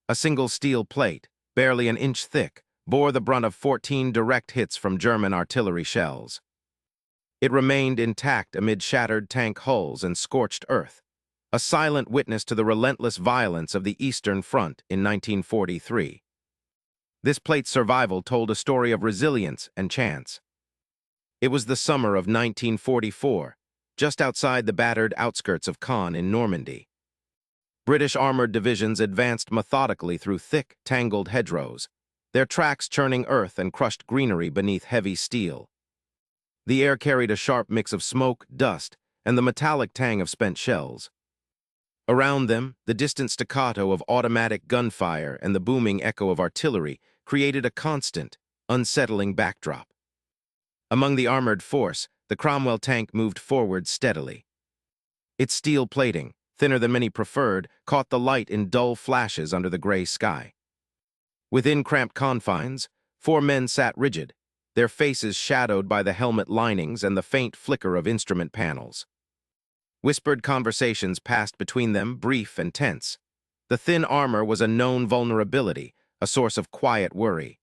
A single steel plate, barely an inch thick, bore the brunt of 14 direct hits from German artillery shells. It remained intact amid shattered tank hulls and scorched earth, a silent witness to the relentless violence of the Eastern Front in 1943. This plate's survival told a story of resilience and chance. It was the summer of 1944, just outside the battered outskirts of Caen in Normandy. British armored divisions advanced methodically through thick, tangled hedgerows, their tracks churning earth and crushed greenery beneath heavy steel. The air carried a sharp mix of smoke, dust, and the metallic tang of spent shells. Around them, the distant staccato of automatic gunfire and the booming echo of artillery created a constant, unsettling backdrop. Among the armored force, the Cromwell tank moved forward steadily. Its steel plating, thinner than many preferred, caught the light in dull flashes under the gray sky. Within cramped confines, 4 men sat rigid, their faces shadowed by the helmet linings and the faint flicker of instrument panels. Whispered conversations passed between them, brief and tense. The thin armor was a known vulnerability, a source of quiet worry.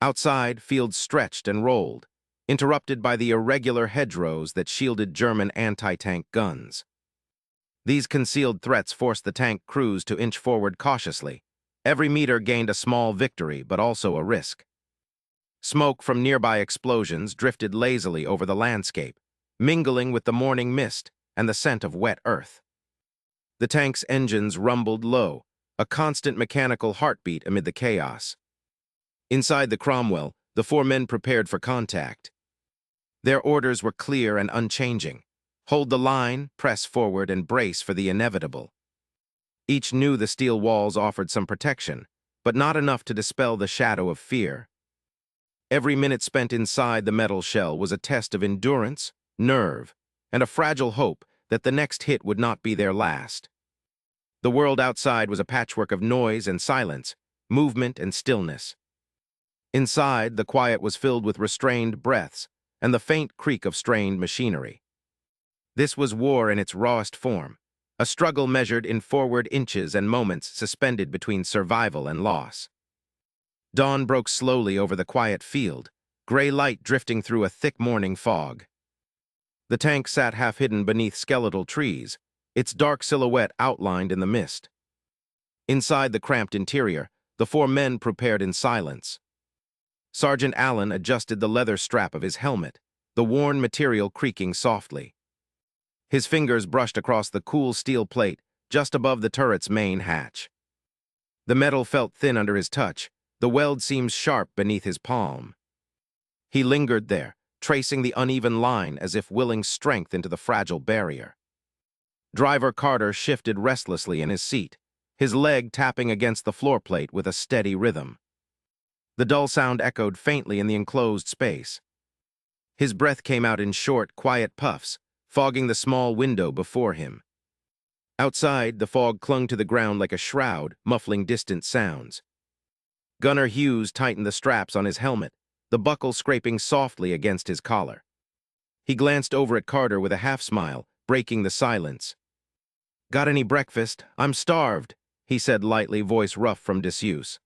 Outside, fields stretched and rolled, interrupted by the irregular hedgerows that shielded German anti-tank guns. These concealed threats forced the tank crews to inch forward cautiously. Every meter gained a small victory, but also a risk. Smoke from nearby explosions drifted lazily over the landscape, mingling with the morning mist and the scent of wet earth. The tank's engines rumbled low, a constant mechanical heartbeat amid the chaos. Inside the Cromwell, the 4 men prepared for contact. Their orders were clear and unchanging. Hold the line, press forward, and brace for the inevitable. Each knew the steel walls offered some protection, but not enough to dispel the shadow of fear. Every minute spent inside the metal shell was a test of endurance, nerve, and a fragile hope that the next hit would not be their last. The world outside was a patchwork of noise and silence, movement and stillness. Inside, the quiet was filled with restrained breaths and the faint creak of strained machinery. This was war in its rawest form, a struggle measured in forward inches and moments suspended between survival and loss. Dawn broke slowly over the quiet field, gray light drifting through a thick morning fog. The tank sat half-hidden beneath skeletal trees, its dark silhouette outlined in the mist. Inside the cramped interior, the 4 men prepared in silence. Sergeant Allen adjusted the leather strap of his helmet, the worn material creaking softly. His fingers brushed across the cool steel plate just above the turret's main hatch. The metal felt thin under his touch, the weld seemed sharp beneath his palm. He lingered there, tracing the uneven line as if willing strength into the fragile barrier. Driver Carter shifted restlessly in his seat, his leg tapping against the floor plate with a steady rhythm. The dull sound echoed faintly in the enclosed space. His breath came out in short, quiet puffs, fogging the small window before him. Outside, the fog clung to the ground like a shroud, muffling distant sounds. Gunner Hughes tightened the straps on his helmet, the buckle scraping softly against his collar. He glanced over at Carter with a half-smile, breaking the silence. "Got any breakfast? I'm starved," he said lightly, voice rough from disuse.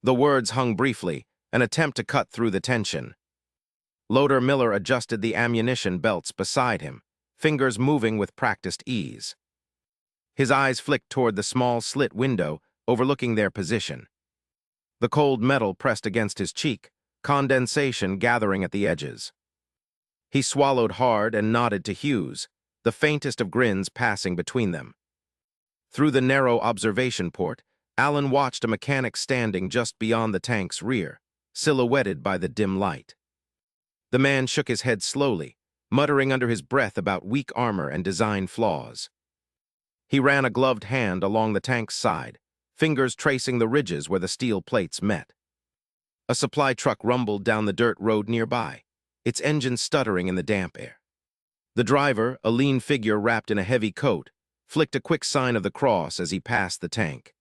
The words hung briefly, an attempt to cut through the tension. Loader Miller adjusted the ammunition belts beside him, fingers moving with practiced ease. His eyes flicked toward the small slit window overlooking their position. The cold metal pressed against his cheek, condensation gathering at the edges. He swallowed hard and nodded to Hughes, the faintest of grins passing between them. Through the narrow observation port, Allen watched a mechanic standing just beyond the tank's rear, silhouetted by the dim light. The man shook his head slowly, muttering under his breath about weak armor and design flaws. He ran a gloved hand along the tank's side, fingers tracing the ridges where the steel plates met. A supply truck rumbled down the dirt road nearby, its engine stuttering in the damp air. The driver, a lean figure wrapped in a heavy coat, flicked a quick sign of the cross as he passed the tank.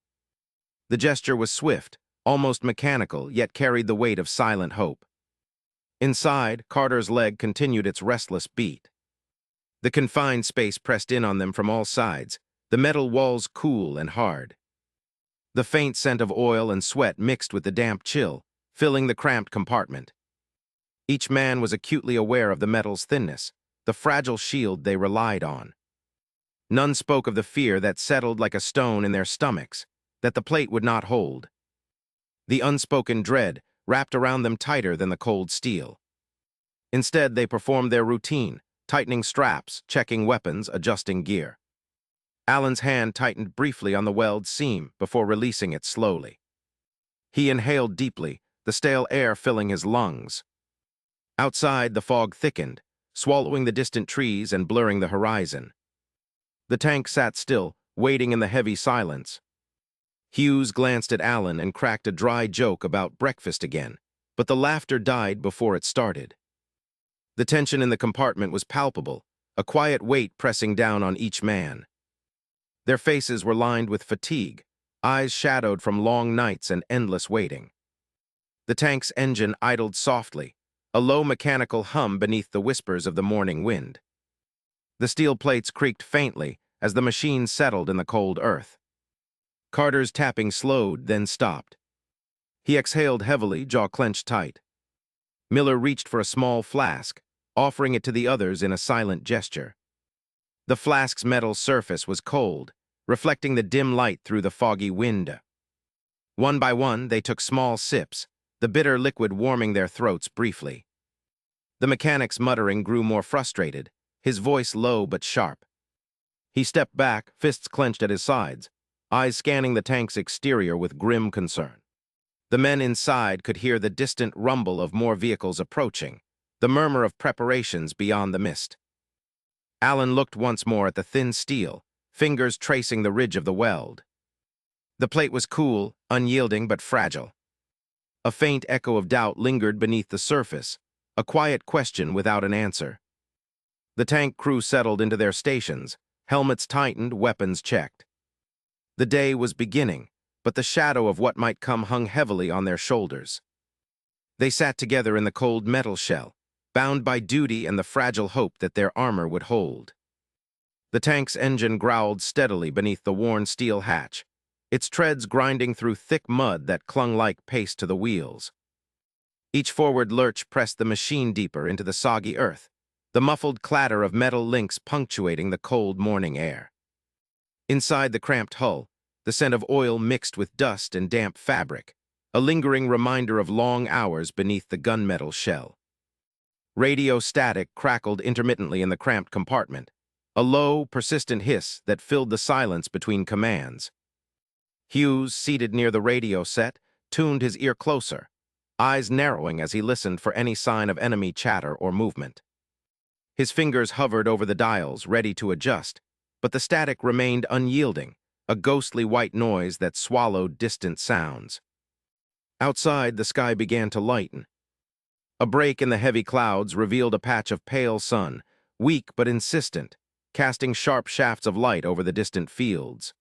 The gesture was swift, almost mechanical, yet carried the weight of silent hope. Inside, Carter's leg continued its restless beat. The confined space pressed in on them from all sides, the metal walls cool and hard. The faint scent of oil and sweat mixed with the damp chill, filling the cramped compartment. Each man was acutely aware of the metal's thinness, the fragile shield they relied on. None spoke of the fear that settled like a stone in their stomachs, that the plate would not hold. The unspoken dread wrapped around them tighter than the cold steel. Instead, they performed their routine, tightening straps, checking weapons, adjusting gear. Alan's hand tightened briefly on the weld seam before releasing it slowly. He inhaled deeply, the stale air filling his lungs. Outside, the fog thickened, swallowing the distant trees and blurring the horizon. The tank sat still, waiting in the heavy silence. Hughes glanced at Alan and cracked a dry joke about breakfast again, but the laughter died before it started. The tension in the compartment was palpable, a quiet weight pressing down on each man. Their faces were lined with fatigue, eyes shadowed from long nights and endless waiting. The tank's engine idled softly, a low mechanical hum beneath the whispers of the morning wind. The steel plates creaked faintly as the machine settled in the cold earth. Carter's tapping slowed, then stopped. He exhaled heavily, jaw clenched tight. Miller reached for a small flask, offering it to the others in a silent gesture. The flask's metal surface was cold, reflecting the dim light through the foggy wind. One by one, they took small sips, the bitter liquid warming their throats briefly. The mechanic's muttering grew more frustrated, his voice low but sharp. He stepped back, fists clenched at his sides, eyes scanning the tank's exterior with grim concern. The men inside could hear the distant rumble of more vehicles approaching, the murmur of preparations beyond the mist. Alan looked once more at the thin steel, fingers tracing the ridge of the weld. The plate was cool, unyielding but fragile. A faint echo of doubt lingered beneath the surface, a quiet question without an answer. The tank crew settled into their stations, helmets tightened, weapons checked. The day was beginning, but the shadow of what might come hung heavily on their shoulders. They sat together in the cold metal shell, bound by duty and the fragile hope that their armor would hold. The tank's engine growled steadily beneath the worn steel hatch, its treads grinding through thick mud that clung like paste to the wheels. Each forward lurch pressed the machine deeper into the soggy earth, the muffled clatter of metal links punctuating the cold morning air. Inside the cramped hull, the scent of oil mixed with dust and damp fabric, a lingering reminder of long hours beneath the gunmetal shell. Radio static crackled intermittently in the cramped compartment, a low, persistent hiss that filled the silence between commands. Hughes, seated near the radio set, tuned his ear closer, eyes narrowing as he listened for any sign of enemy chatter or movement. His fingers hovered over the dials, ready to adjust, but the static remained unyielding, a ghostly white noise that swallowed distant sounds. Outside, the sky began to lighten. A break in the heavy clouds revealed a patch of pale sun, weak but insistent, casting sharp shafts of light over the distant fields.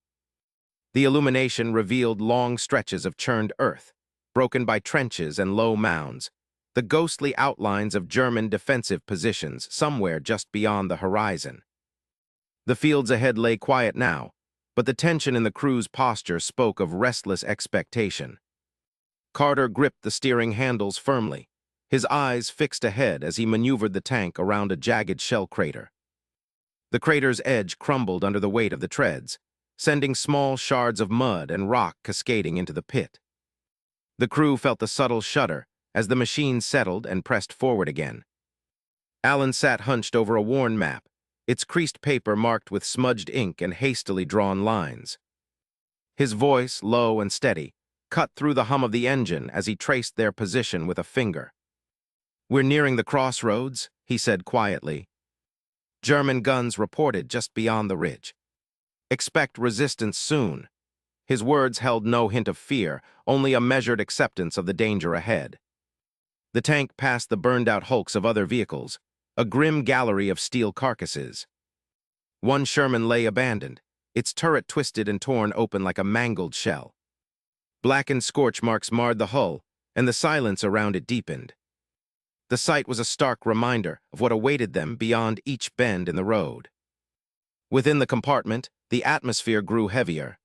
The illumination revealed long stretches of churned earth, broken by trenches and low mounds, the ghostly outlines of German defensive positions somewhere just beyond the horizon. The fields ahead lay quiet now, but the tension in the crew's posture spoke of restless expectation. Carter gripped the steering handles firmly, his eyes fixed ahead as he maneuvered the tank around a jagged shell crater. The crater's edge crumbled under the weight of the treads, sending small shards of mud and rock cascading into the pit. The crew felt the subtle shudder as the machine settled and pressed forward again. Alan sat hunched over a worn map, its creased paper marked with smudged ink and hastily drawn lines. His voice, low and steady, cut through the hum of the engine as he traced their position with a finger. "We're nearing the crossroads," he said quietly. "German guns reported just beyond the ridge. Expect resistance soon." His words held no hint of fear, only a measured acceptance of the danger ahead. The tank passed the burned-out hulks of other vehicles, a grim gallery of steel carcasses. One Sherman lay abandoned, its turret twisted and torn open like a mangled shell. Blackened scorch marks marred the hull, and the silence around it deepened. The sight was a stark reminder of what awaited them beyond each bend in the road. Within the compartment, the atmosphere grew heavier.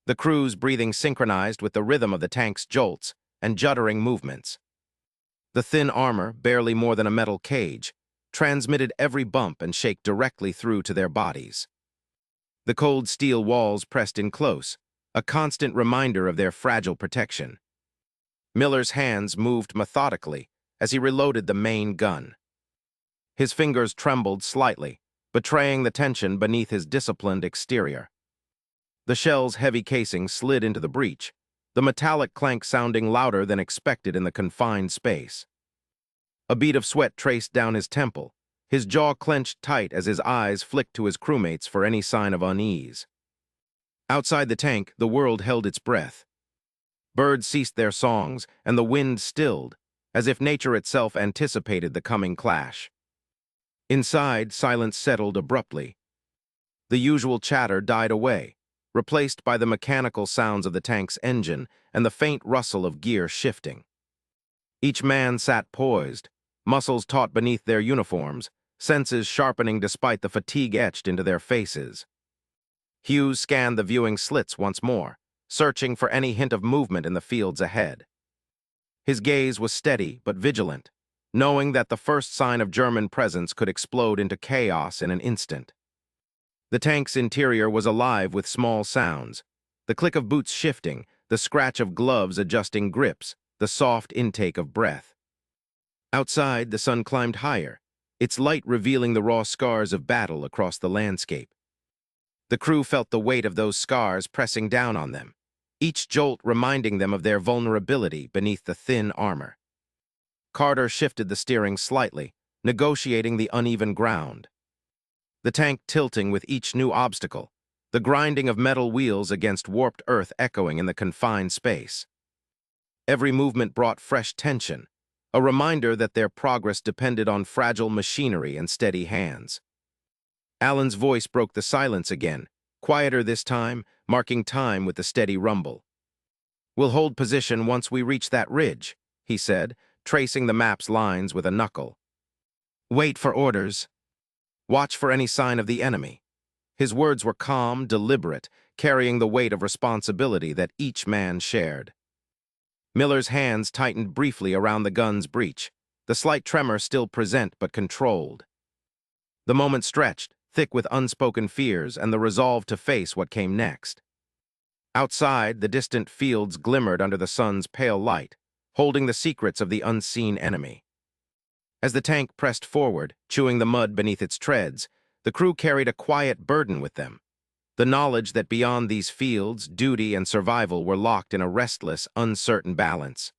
the crew's breathing synchronized with the rhythm of the tank's jolts and juddering movements. The thin armor, barely more than a metal cage, transmitted every bump and shake directly through to their bodies. The cold steel walls pressed in close, a constant reminder of their fragile protection. Miller's hands moved methodically as he reloaded the main gun. His fingers trembled slightly, betraying the tension beneath his disciplined exterior. The shell's heavy casing slid into the breach, the metallic clank sounding louder than expected in the confined space. A bead of sweat traced down his temple, his jaw clenched tight as his eyes flicked to his crewmates for any sign of unease. Outside the tank, the world held its breath. Birds ceased their songs, and the wind stilled, as if nature itself anticipated the coming clash. Inside, silence settled abruptly. The usual chatter died away, replaced by the mechanical sounds of the tank's engine and the faint rustle of gear shifting. Each man sat poised, muscles taut beneath their uniforms, senses sharpening despite the fatigue etched into their faces. Hughes scanned the viewing slits once more, searching for any hint of movement in the fields ahead. His gaze was steady but vigilant, knowing that the first sign of German presence could explode into chaos in an instant. The tank's interior was alive with small sounds, the click of boots shifting, the scratch of gloves adjusting grips, the soft intake of breath. Outside, the sun climbed higher, its light revealing the raw scars of battle across the landscape. The crew felt the weight of those scars pressing down on them, each jolt reminding them of their vulnerability beneath the thin armor. Carter shifted the steering slightly, negotiating the uneven ground. The tank tilting with each new obstacle, the grinding of metal wheels against warped earth echoing in the confined space. Every movement brought fresh tension, a reminder that their progress depended on fragile machinery and steady hands. Allen's voice broke the silence again, quieter this time, marking time with the steady rumble. "We'll hold position once we reach that ridge," he said, tracing the map's lines with a knuckle. "Wait for orders. Watch for any sign of the enemy." His words were calm, deliberate, carrying the weight of responsibility that each man shared. Miller's hands tightened briefly around the gun's breech, the slight tremor still present but controlled. The moment stretched, thick with unspoken fears and the resolve to face what came next. Outside, the distant fields glimmered under the sun's pale light, holding the secrets of the unseen enemy. As the tank pressed forward, chewing the mud beneath its treads, the crew carried a quiet burden with them. The knowledge that beyond these fields, duty and survival were locked in a restless, uncertain balance.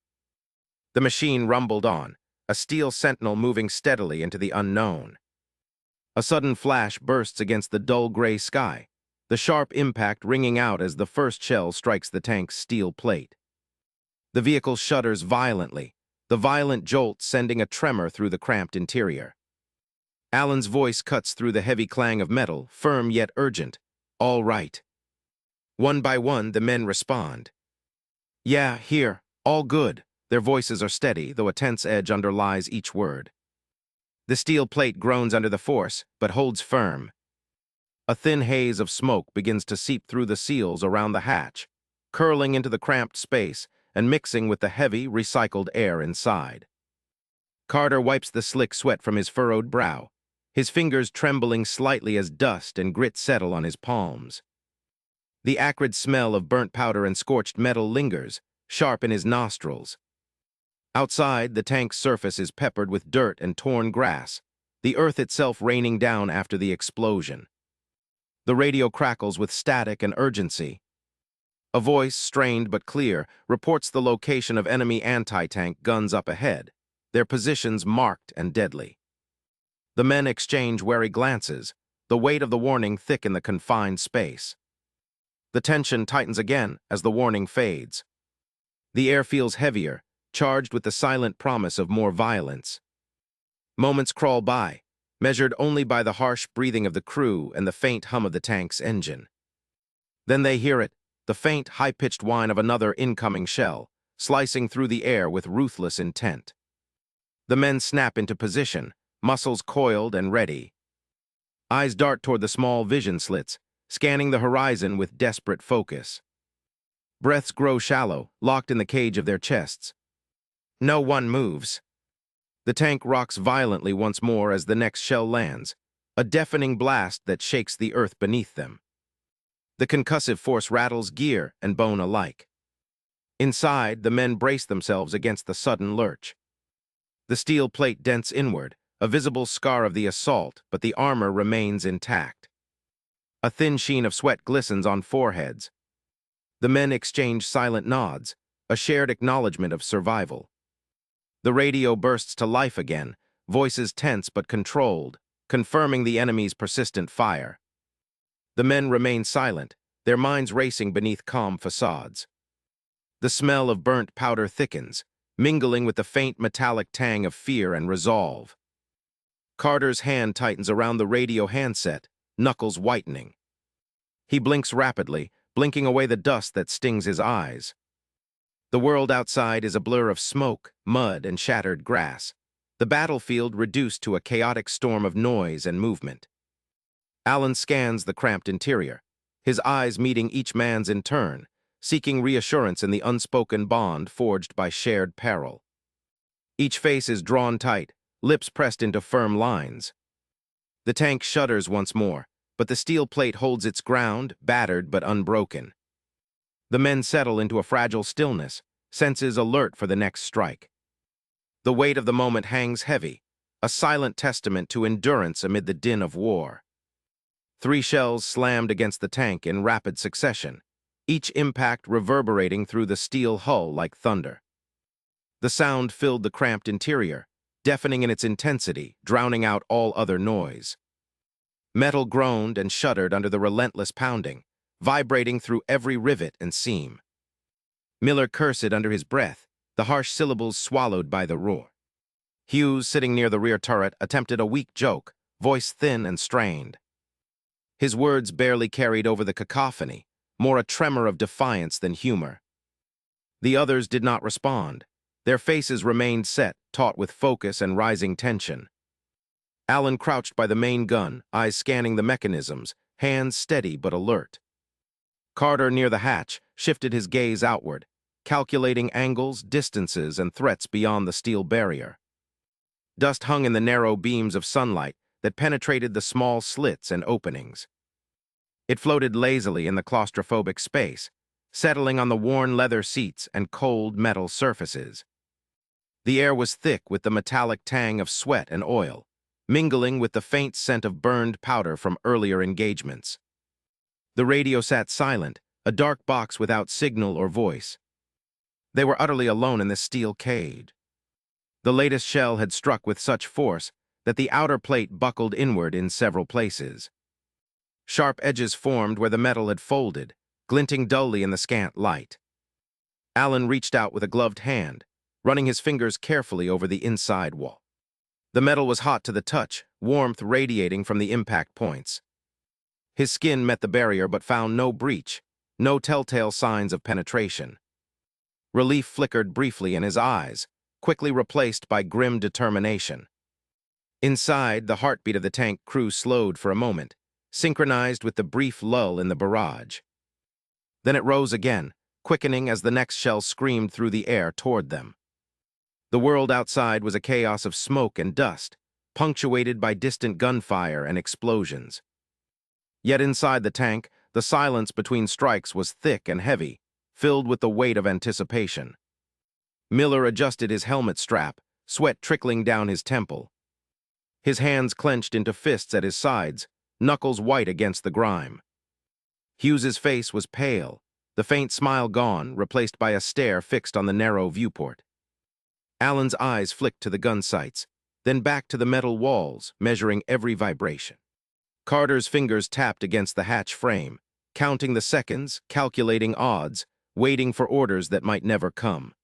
The machine rumbled on, a steel sentinel moving steadily into the unknown. A sudden flash bursts against the dull gray sky, the sharp impact ringing out as the first shell strikes the tank's steel plate. The vehicle shudders violently, the violent jolt sending a tremor through the cramped interior. Allen's voice cuts through the heavy clang of metal, firm yet urgent. "All right." One by one, the men respond. "Yeah, here, all good." Their voices are steady, though a tense edge underlies each word. The steel plate groans under the force, but holds firm. A thin haze of smoke begins to seep through the seals around the hatch, curling into the cramped space and mixing with the heavy, recycled air inside. Carter wipes the slick sweat from his furrowed brow, his fingers trembling slightly as dust and grit settle on his palms. The acrid smell of burnt powder and scorched metal lingers, sharp in his nostrils. Outside, the tank's surface is peppered with dirt and torn grass, the earth itself raining down after the explosion. The radio crackles with static and urgency. A voice, strained but clear, reports the location of enemy anti-tank guns up ahead, their positions marked and deadly. The men exchange wary glances, the weight of the warning thick in the confined space. The tension tightens again as the warning fades. The air feels heavier, charged with the silent promise of more violence. Moments crawl by, measured only by the harsh breathing of the crew and the faint hum of the tank's engine. Then they hear it, the faint, high-pitched whine of another incoming shell, slicing through the air with ruthless intent. The men snap into position, muscles coiled and ready. Eyes dart toward the small vision slits, scanning the horizon with desperate focus. Breaths grow shallow, locked in the cage of their chests. No one moves. The tank rocks violently once more as the next shell lands, a deafening blast that shakes the earth beneath them. The concussive force rattles gear and bone alike. Inside, the men brace themselves against the sudden lurch. The steel plate dents inward, a visible scar of the assault, but the armor remains intact. A thin sheen of sweat glistens on foreheads. The men exchange silent nods, a shared acknowledgement of survival. The radio bursts to life again, voices tense but controlled, confirming the enemy's persistent fire. The men remain silent, their minds racing beneath calm facades. The smell of burnt powder thickens, mingling with the faint metallic tang of fear and resolve. Carter's hand tightens around the radio handset, knuckles whitening. He blinks rapidly, blinking away the dust that stings his eyes. The world outside is a blur of smoke, mud, and shattered grass, the battlefield reduced to a chaotic storm of noise and movement. Alan scans the cramped interior, his eyes meeting each man's in turn, seeking reassurance in the unspoken bond forged by shared peril. Each face is drawn tight, lips pressed into firm lines. The tank shudders once more, but the steel plate holds its ground, battered but unbroken. The men settle into a fragile stillness, senses alert for the next strike. The weight of the moment hangs heavy, a silent testament to endurance amid the din of war. 3 shells slammed against the tank in rapid succession, each impact reverberating through the steel hull like thunder. The sound filled the cramped interior, deafening in its intensity, drowning out all other noise. Metal groaned and shuddered under the relentless pounding, vibrating through every rivet and seam. Miller cursed under his breath, the harsh syllables swallowed by the roar. Hughes, sitting near the rear turret, attempted a weak joke, voice thin and strained. His words barely carried over the cacophony, more a tremor of defiance than humor. The others did not respond. Their faces remained set, taut with focus and rising tension. Alan crouched by the main gun, eyes scanning the mechanisms, hands steady but alert. Carter, near the hatch, shifted his gaze outward, calculating angles, distances, and threats beyond the steel barrier. Dust hung in the narrow beams of sunlight that penetrated the small slits and openings. It floated lazily in the claustrophobic space, settling on the worn leather seats and cold metal surfaces. The air was thick with the metallic tang of sweat and oil, mingling with the faint scent of burned powder from earlier engagements. The radio sat silent, a dark box without signal or voice. They were utterly alone in this steel cage. The latest shell had struck with such force that the outer plate buckled inward in several places. Sharp edges formed where the metal had folded, glinting dully in the scant light. Alan reached out with a gloved hand, running his fingers carefully over the inside wall. The metal was hot to the touch, warmth radiating from the impact points. His skin met the barrier but found no breach, no telltale signs of penetration. Relief flickered briefly in his eyes, quickly replaced by grim determination. Inside, the heartbeat of the tank crew slowed for a moment, synchronized with the brief lull in the barrage. Then it rose again, quickening as the next shell screamed through the air toward them. The world outside was a chaos of smoke and dust, punctuated by distant gunfire and explosions. Yet inside the tank, the silence between strikes was thick and heavy, filled with the weight of anticipation. Miller adjusted his helmet strap, sweat trickling down his temple. His hands clenched into fists at his sides, knuckles white against the grime. Hughes's face was pale, the faint smile gone, replaced by a stare fixed on the narrow viewport. Alan's eyes flicked to the gun sights, then back to the metal walls, measuring every vibration. Carter's fingers tapped against the hatch frame, counting the seconds, calculating odds, waiting for orders that might never come.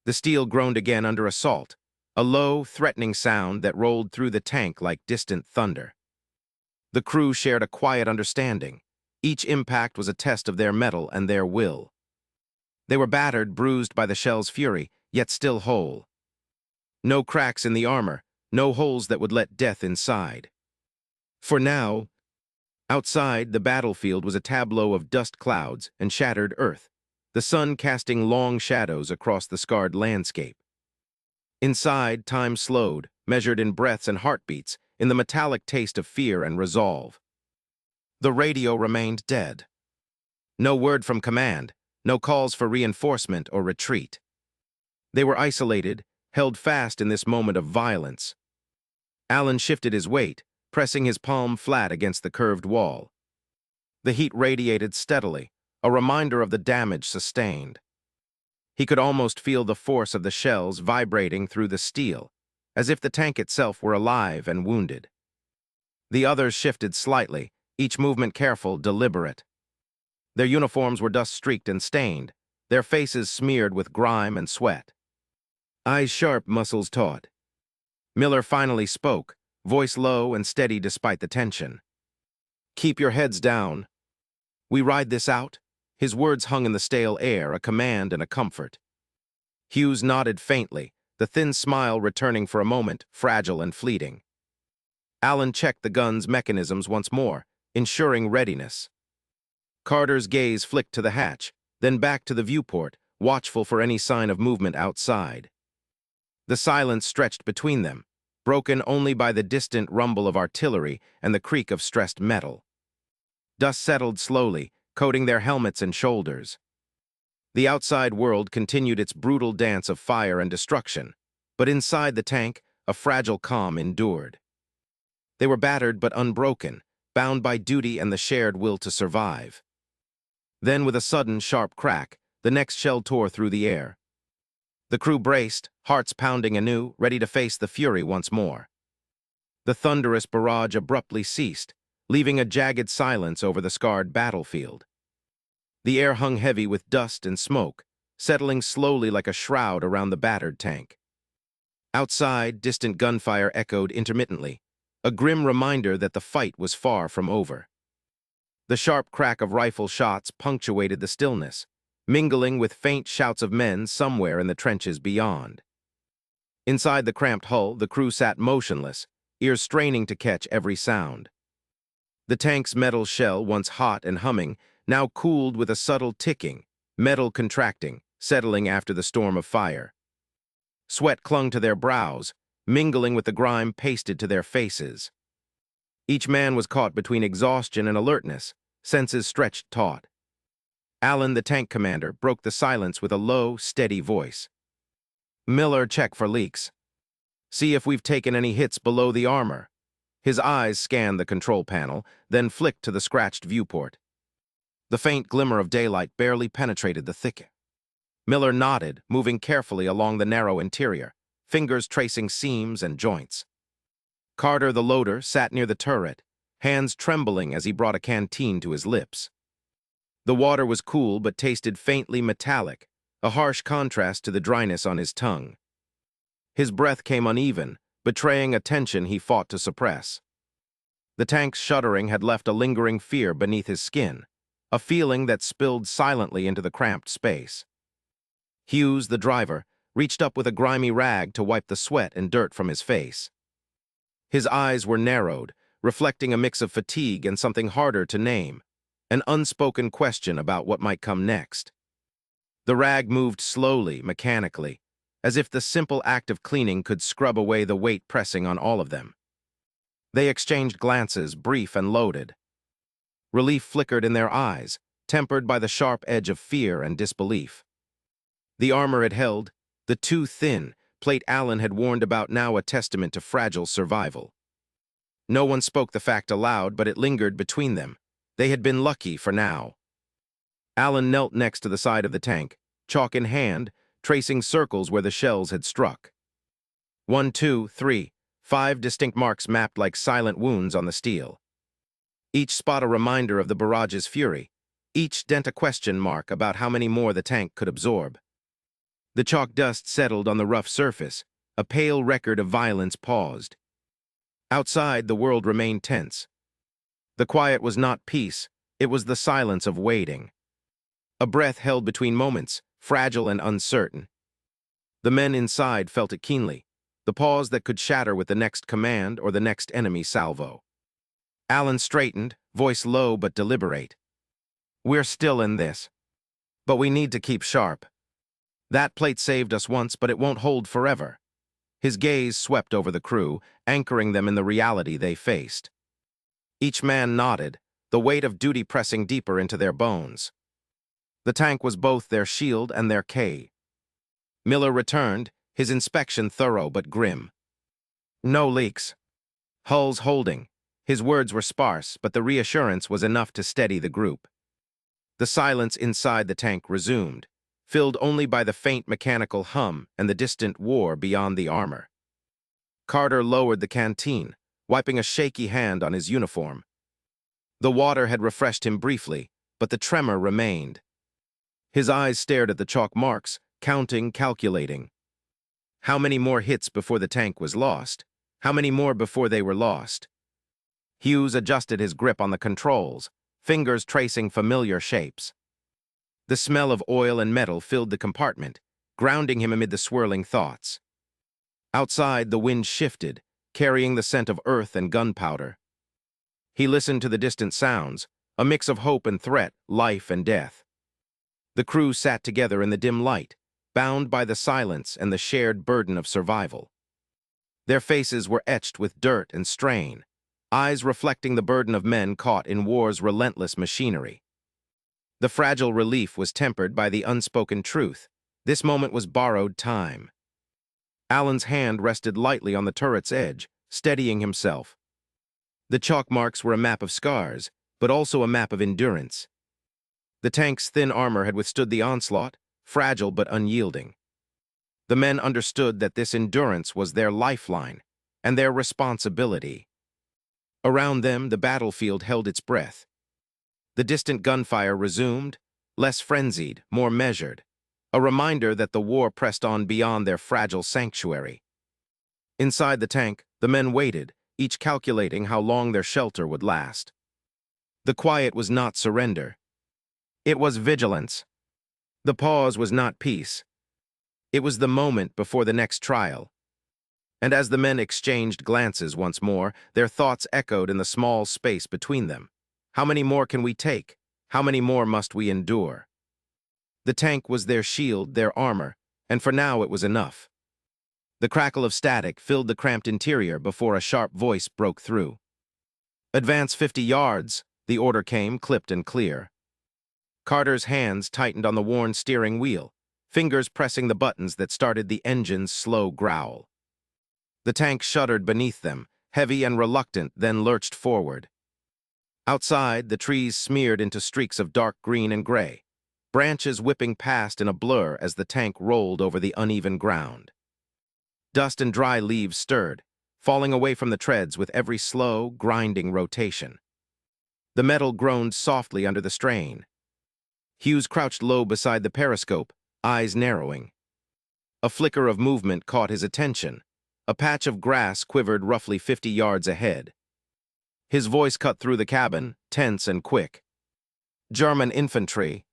The steel groaned again under assault, a low, threatening sound that rolled through the tank like distant thunder. The crew shared a quiet understanding. Each impact was a test of their mettle and their will. They were battered, bruised by the shell's fury, yet still whole. No cracks in the armor, no holes that would let death inside. For now, outside, the battlefield was a tableau of dust clouds and shattered earth, the sun casting long shadows across the scarred landscape. Inside, time slowed, measured in breaths and heartbeats, in the metallic taste of fear and resolve. The radio remained dead. No word from command, no calls for reinforcement or retreat. They were isolated, held fast in this moment of violence. Alan shifted his weight, pressing his palm flat against the curved wall. The heat radiated steadily, a reminder of the damage sustained. He could almost feel the force of the shells vibrating through the steel, as if the tank itself were alive and wounded. The others shifted slightly, each movement careful, deliberate. Their uniforms were dust-streaked and stained, their faces smeared with grime and sweat. Eyes sharp, muscles taut. Miller finally spoke, voice low and steady despite the tension. "Keep your heads down. We ride this out?" His words hung in the stale air, a command and a comfort. Hughes nodded faintly, the thin smile returning for a moment, fragile and fleeting. Alan checked the gun's mechanisms once more, ensuring readiness. Carter's gaze flicked to the hatch, then back to the viewport, watchful for any sign of movement outside. The silence stretched between them, broken only by the distant rumble of artillery and the creak of stressed metal. Dust settled slowly, coating their helmets and shoulders. The outside world continued its brutal dance of fire and destruction, but inside the tank, a fragile calm endured. They were battered but unbroken, bound by duty and the shared will to survive. Then, with a sudden, sharp crack, the next shell tore through the air. The crew braced, hearts pounding anew, ready to face the fury once more. The thunderous barrage abruptly ceased, leaving a jagged silence over the scarred battlefield. The air hung heavy with dust and smoke, settling slowly like a shroud around the battered tank. Outside, distant gunfire echoed intermittently, a grim reminder that the fight was far from over. The sharp crack of rifle shots punctuated the stillness, mingling with faint shouts of men somewhere in the trenches beyond. Inside the cramped hull, the crew sat motionless, ears straining to catch every sound. The tank's metal shell, once hot and humming, now cooled with a subtle ticking, metal contracting, settling after the storm of fire. Sweat clung to their brows, mingling with the grime pasted to their faces. Each man was caught between exhaustion and alertness, senses stretched taut. Alan, the tank commander, broke the silence with a low, steady voice. "Miller, check for leaks. See if we've taken any hits below the armor." His eyes scanned the control panel, then flicked to the scratched viewport. The faint glimmer of daylight barely penetrated the thicket. Miller nodded, moving carefully along the narrow interior, fingers tracing seams and joints. Carter, the loader, sat near the turret, hands trembling as he brought a canteen to his lips. The water was cool but tasted faintly metallic, a harsh contrast to the dryness on his tongue. His breath came uneven, betraying a tension he fought to suppress. The tank's shuddering had left a lingering fear beneath his skin, a feeling that spilled silently into the cramped space. Hughes, the driver, reached up with a grimy rag to wipe the sweat and dirt from his face. His eyes were narrowed, reflecting a mix of fatigue and something harder to name, an unspoken question about what might come next. The rag moved slowly, mechanically, as if the simple act of cleaning could scrub away the weight pressing on all of them. They exchanged glances, brief and loaded. Relief flickered in their eyes, tempered by the sharp edge of fear and disbelief. The armor it held, the too thin plate Alan had warned about, now a testament to fragile survival. No one spoke the fact aloud, but it lingered between them. They had been lucky for now. Alan knelt next to the side of the tank, chalk in hand, tracing circles where the shells had struck. 1, 2, 3, 5 distinct marks mapped like silent wounds on the steel. Each spot a reminder of the barrage's fury, each dent a question mark about how many more the tank could absorb. The chalk dust settled on the rough surface, a pale record of violence paused. Outside, the world remained tense. The quiet was not peace, it was the silence of waiting. A breath held between moments, fragile and uncertain. The men inside felt it keenly, the pause that could shatter with the next command or the next enemy salvo. Alan straightened, voice low but deliberate. "We're still in this." But we need to keep sharp. That plate saved us once, but it won't hold forever. His gaze swept over the crew, anchoring them in the reality they faced. Each man nodded, the weight of duty pressing deeper into their bones. The tank was both their shield and their K. Miller returned, his inspection thorough but grim. No leaks. Hulls holding. His words were sparse, but the reassurance was enough to steady the group. The silence inside the tank resumed, filled only by the faint mechanical hum and the distant war beyond the armor. Carter lowered the canteen, wiping a shaky hand on his uniform. The water had refreshed him briefly, but the tremor remained. His eyes stared at the chalk marks, counting, calculating. How many more hits before the tank was lost? How many more before they were lost? Hughes adjusted his grip on the controls, fingers tracing familiar shapes. The smell of oil and metal filled the compartment, grounding him amid the swirling thoughts. Outside, the wind shifted, carrying the scent of earth and gunpowder. He listened to the distant sounds, a mix of hope and threat, life and death. The crew sat together in the dim light, bound by the silence and the shared burden of survival. Their faces were etched with dirt and strain, eyes reflecting the burden of men caught in war's relentless machinery. The fragile relief was tempered by the unspoken truth. This moment was borrowed time. Allen's hand rested lightly on the turret's edge, steadying himself. The chalk marks were a map of scars, but also a map of endurance. The tank's thin armor had withstood the onslaught, fragile but unyielding. The men understood that this endurance was their lifeline and their responsibility. Around them, the battlefield held its breath. The distant gunfire resumed, less frenzied, more measured, a reminder that the war pressed on beyond their fragile sanctuary. Inside the tank, the men waited, each calculating how long their shelter would last. The quiet was not surrender. It was vigilance. The pause was not peace. It was the moment before the next trial. And as the men exchanged glances once more, their thoughts echoed in the small space between them. How many more can we take? How many more must we endure? The tank was their shield, their armor, and for now it was enough. The crackle of static filled the cramped interior before a sharp voice broke through. "Advance 50 yards," the order came, clipped and clear. Carter's hands tightened on the worn steering wheel, fingers pressing the buttons that started the engine's slow growl. The tank shuddered beneath them, heavy and reluctant, then lurched forward. Outside, the trees smeared into streaks of dark green and gray, branches whipping past in a blur as the tank rolled over the uneven ground. Dust and dry leaves stirred, falling away from the treads with every slow, grinding rotation. The metal groaned softly under the strain. Hughes crouched low beside the periscope, eyes narrowing. A flicker of movement caught his attention. A patch of grass quivered roughly 50 yards ahead. His voice cut through the cabin, tense and quick. "German infantry."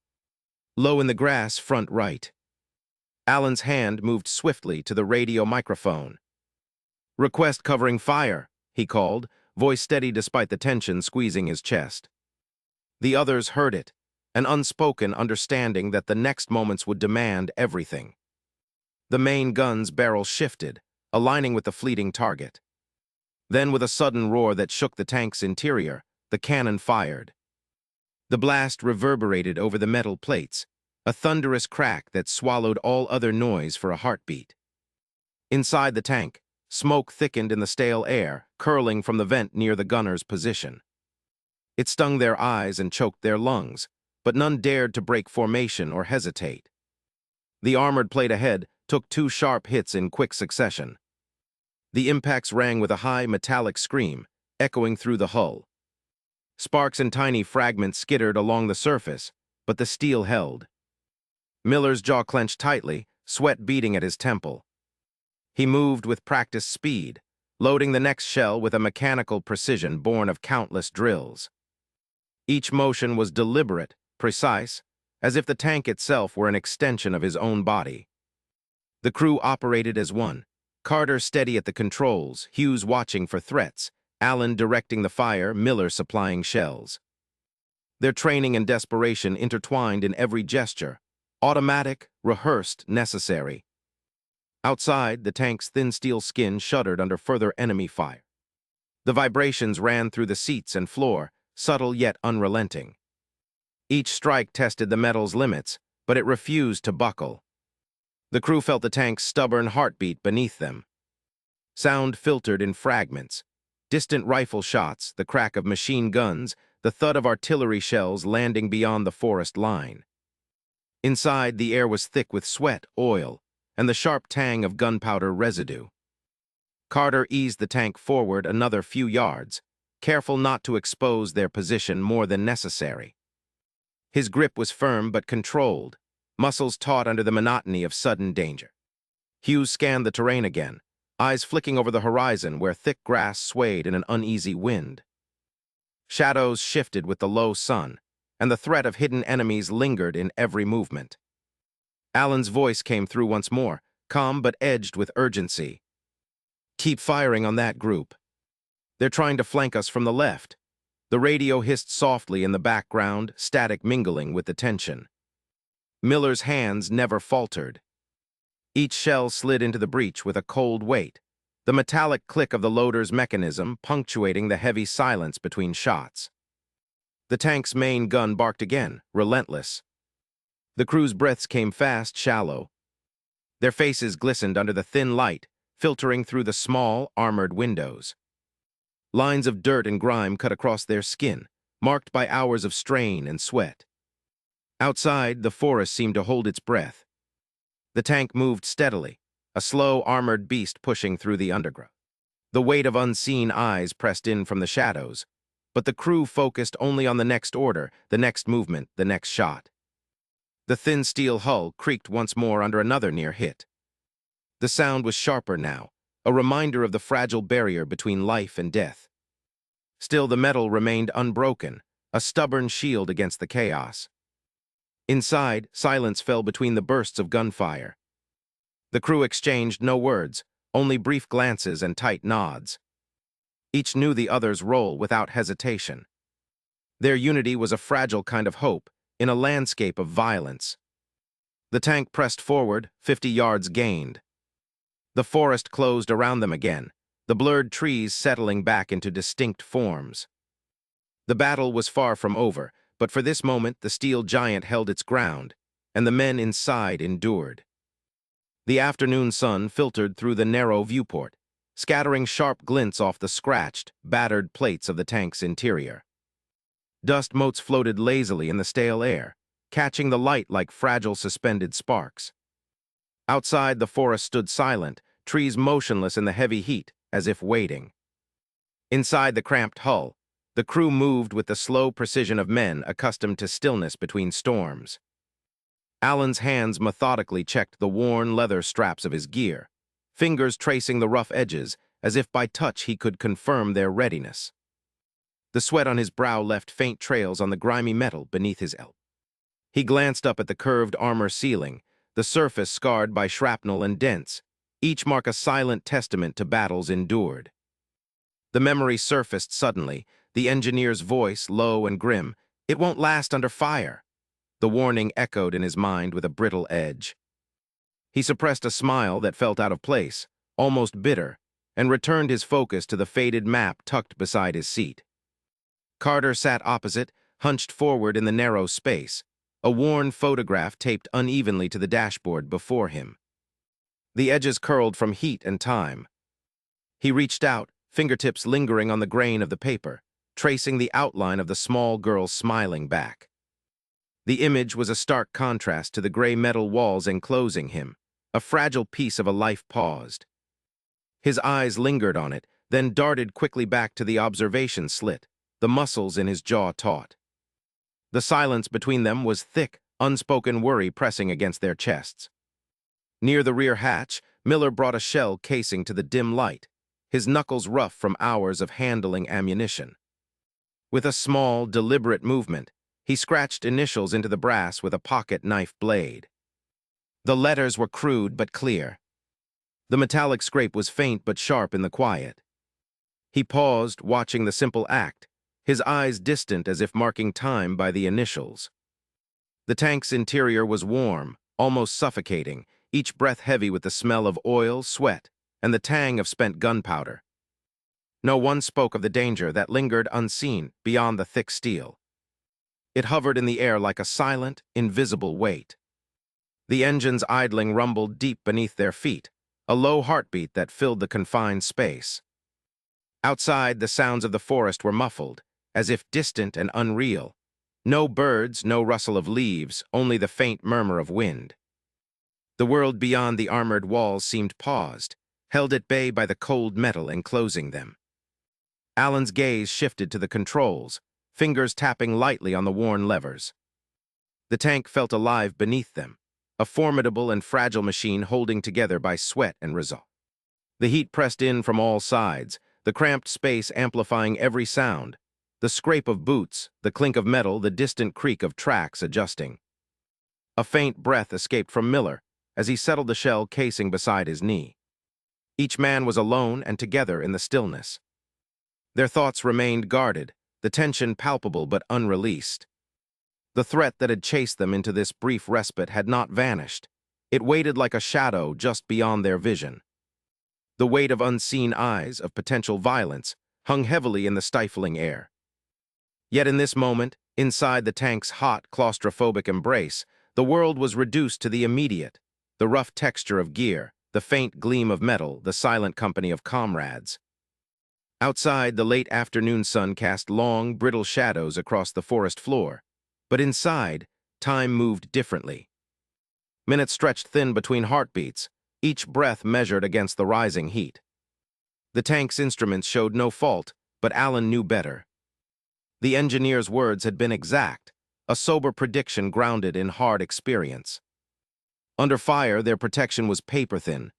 Low in the grass, front right. Allen's hand moved swiftly to the radio microphone. "Request covering fire," he called, voice steady despite the tension squeezing his chest. The others heard it, an unspoken understanding that the next moments would demand everything. The main gun's barrel shifted, aligning with the fleeting target. Then, with a sudden roar that shook the tank's interior, the cannon fired. The blast reverberated over the metal plates, a thunderous crack that swallowed all other noise for a heartbeat. Inside the tank, smoke thickened in the stale air, curling from the vent near the gunner's position. It stung their eyes and choked their lungs, but none dared to break formation or hesitate. The armored plate ahead took 2 sharp hits in quick succession. The impacts rang with a high, metallic scream, echoing through the hull. Sparks and tiny fragments skittered along the surface, but the steel held. Miller's jaw clenched tightly, sweat beading at his temple. He moved with practiced speed, loading the next shell with a mechanical precision born of countless drills. Each motion was deliberate, precise, as if the tank itself were an extension of his own body. The crew operated as one, Carter steady at the controls, Hughes watching for threats, Allen directing the fire, Miller supplying shells. Their training and desperation intertwined in every gesture, Automatic, rehearsed, necessary. Outside, the tank's thin steel skin shuddered under further enemy fire. The vibrations ran through the seats and floor, subtle yet unrelenting. Each strike tested the metal's limits, but it refused to buckle. The crew felt the tank's stubborn heartbeat beneath them. Sound filtered in fragments. Distant rifle shots, the crack of machine guns, the thud of artillery shells landing beyond the forest line. Inside, the air was thick with sweat, oil, and the sharp tang of gunpowder residue. Carter eased the tank forward another few yards, careful not to expose their position more than necessary. His grip was firm but controlled, muscles taut under the monotony of sudden danger. Hughes scanned the terrain again, eyes flicking over the horizon where thick grass swayed in an uneasy wind. Shadows shifted with the low sun, and the threat of hidden enemies lingered in every movement. Allen's voice came through once more, calm but edged with urgency. "Keep firing on that group. They're trying to flank us from the left." The radio hissed softly in the background, static mingling with the tension. Miller's hands never faltered. Each shell slid into the breech with a cold weight, the metallic click of the loader's mechanism punctuating the heavy silence between shots. The tank's main gun barked again, relentless. The crew's breaths came fast, shallow. Their faces glistened under the thin light, filtering through the small, armored windows. Lines of dirt and grime cut across their skin, marked by hours of strain and sweat. Outside, the forest seemed to hold its breath. The tank moved steadily, a slow, armored beast pushing through the undergrowth. The weight of unseen eyes pressed in from the shadows, but the crew focused only on the next order, the next movement, the next shot. The thin steel hull creaked once more under another near hit. The sound was sharper now, a reminder of the fragile barrier between life and death. Still, the metal remained unbroken, a stubborn shield against the chaos. Inside, silence fell between the bursts of gunfire. The crew exchanged no words, only brief glances and tight nods. Each knew the other's role without hesitation. Their unity was a fragile kind of hope in a landscape of violence. The tank pressed forward, 50 yards gained. The forest closed around them again, the blurred trees settling back into distinct forms. The battle was far from over, but for this moment the steel giant held its ground, and the men inside endured. The afternoon sun filtered through the narrow viewport, scattering sharp glints off the scratched, battered plates of the tank's interior. Dust motes floated lazily in the stale air, catching the light like fragile suspended sparks. Outside, the forest stood silent, trees motionless in the heavy heat, as if waiting. Inside the cramped hull, the crew moved with the slow precision of men accustomed to stillness between storms. Allen's hands methodically checked the worn leather straps of his gear, fingers tracing the rough edges as if by touch he could confirm their readiness. The sweat on his brow left faint trails on the grimy metal beneath his elbow. He glanced up at the curved armor ceiling, the surface scarred by shrapnel and dents, each mark a silent testament to battles endured. The memory surfaced suddenly, the engineer's voice low and grim. "It won't last under fire." The warning echoed in his mind with a brittle edge. He suppressed a smile that felt out of place, almost bitter, and returned his focus to the faded map tucked beside his seat. Carter sat opposite, hunched forward in the narrow space, a worn photograph taped unevenly to the dashboard before him. The edges curled from heat and time. He reached out, fingertips lingering on the grain of the paper, tracing the outline of the small girl smiling back. The image was a stark contrast to the gray metal walls enclosing him, a fragile piece of a life paused. His eyes lingered on it, then darted quickly back to the observation slit, the muscles in his jaw taut. The silence between them was thick, unspoken worry pressing against their chests. Near the rear hatch, Miller brought a shell casing to the dim light, his knuckles rough from hours of handling ammunition. With a small, deliberate movement, he scratched initials into the brass with a pocket knife blade. The letters were crude but clear. The metallic scrape was faint but sharp in the quiet. He paused, watching the simple act, his eyes distant as if marking time by the initials. The tank's interior was warm, almost suffocating, each breath heavy with the smell of oil, sweat, and the tang of spent gunpowder. No one spoke of the danger that lingered unseen beyond the thick steel. It hovered in the air like a silent, invisible weight. The engine's idling rumbled deep beneath their feet, a low heartbeat that filled the confined space. Outside, the sounds of the forest were muffled, as if distant and unreal. No birds, no rustle of leaves, only the faint murmur of wind. The world beyond the armored walls seemed paused, held at bay by the cold metal enclosing them. Alan's gaze shifted to the controls, fingers tapping lightly on the worn levers. The tank felt alive beneath them, a formidable and fragile machine holding together by sweat and resolve. The heat pressed in from all sides, the cramped space amplifying every sound, the scrape of boots, the clink of metal, the distant creak of tracks adjusting. A faint breath escaped from Miller as he settled the shell casing beside his knee. Each man was alone and together in the stillness. Their thoughts remained guarded, the tension palpable but unreleased. The threat that had chased them into this brief respite had not vanished. It waited like a shadow just beyond their vision. The weight of unseen eyes, of potential violence, hung heavily in the stifling air. Yet in this moment, inside the tank's hot, claustrophobic embrace, the world was reduced to the immediate, the rough texture of gear, the faint gleam of metal, the silent company of comrades. Outside, the late afternoon sun cast long, brittle shadows across the forest floor, but inside, time moved differently. Minutes stretched thin between heartbeats, each breath measured against the rising heat. The tank's instruments showed no fault, but Alan knew better. The engineer's words had been exact, a sober prediction grounded in hard experience. Under fire, their protection was paper-thin.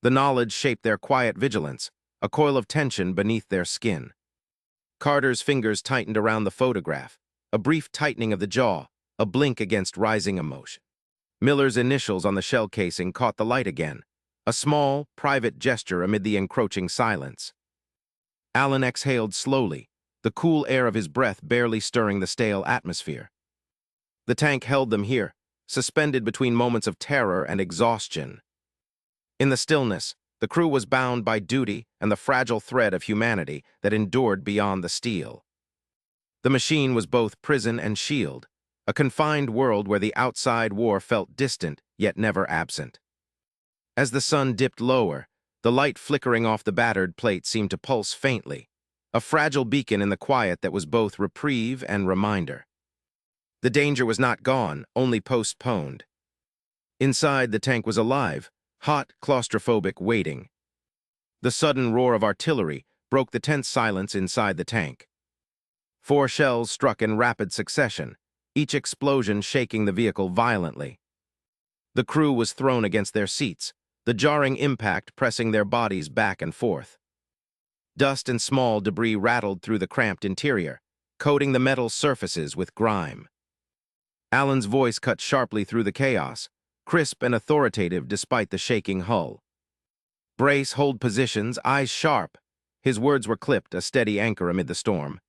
The knowledge shaped their quiet vigilance, a coil of tension beneath their skin. Carter's fingers tightened around the photograph, a brief tightening of the jaw, a blink against rising emotion. Miller's initials on the shell casing caught the light again, a small, private gesture amid the encroaching silence. Alan exhaled slowly, the cool air of his breath barely stirring the stale atmosphere. The tank held them here, suspended between moments of terror and exhaustion. In the stillness, the crew was bound by duty and the fragile thread of humanity that endured beyond the steel. The machine was both prison and shield, a confined world where the outside war felt distant yet never absent. As the sun dipped lower, the light flickering off the battered plate seemed to pulse faintly, a fragile beacon in the quiet that was both reprieve and reminder. The danger was not gone, only postponed. Inside, the tank was alive, hot, claustrophobic, waiting. The sudden roar of artillery broke the tense silence inside the tank. 4 shells struck in rapid succession, each explosion shaking the vehicle violently. The crew was thrown against their seats, the jarring impact pressing their bodies back and forth. Dust and small debris rattled through the cramped interior, coating the metal surfaces with grime. Alan's voice cut sharply through the chaos, crisp and authoritative despite the shaking hull. "Brace, hold positions, eyes sharp." His words were clipped, a steady anchor amid the storm.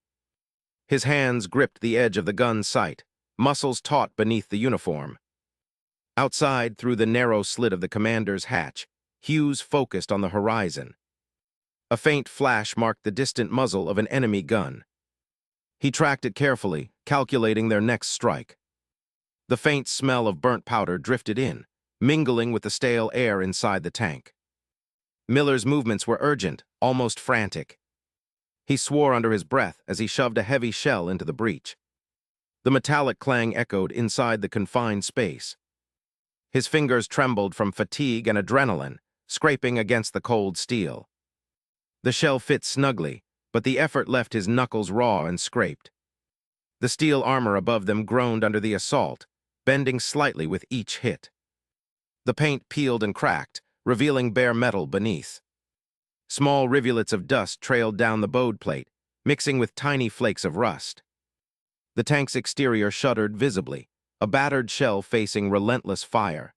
His hands gripped the edge of the gun's sight, muscles taut beneath the uniform. Outside, through the narrow slit of the commander's hatch, Hughes focused on the horizon. A faint flash marked the distant muzzle of an enemy gun. He tracked it carefully, calculating their next strike. The faint smell of burnt powder drifted in, mingling with the stale air inside the tank. Miller's movements were urgent, almost frantic. He swore under his breath as he shoved a heavy shell into the breach. The metallic clang echoed inside the confined space. His fingers trembled from fatigue and adrenaline, scraping against the cold steel. The shell fit snugly, but the effort left his knuckles raw and scraped. The steel armor above them groaned under the assault, bending slightly with each hit. The paint peeled and cracked, revealing bare metal beneath. Small rivulets of dust trailed down the bowed plate, mixing with tiny flakes of rust. The tank's exterior shuddered visibly, a battered shell facing relentless fire.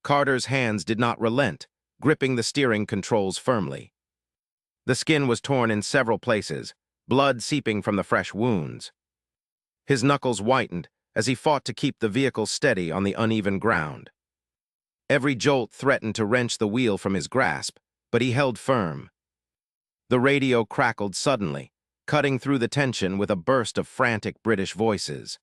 Carter's hands did not relent, gripping the steering controls firmly. The skin was torn in several places, blood seeping from the fresh wounds. His knuckles whitened, as he fought to keep the vehicle steady on the uneven ground. Every jolt threatened to wrench the wheel from his grasp, but he held firm. The radio crackled suddenly, cutting through the tension with a burst of frantic British voices.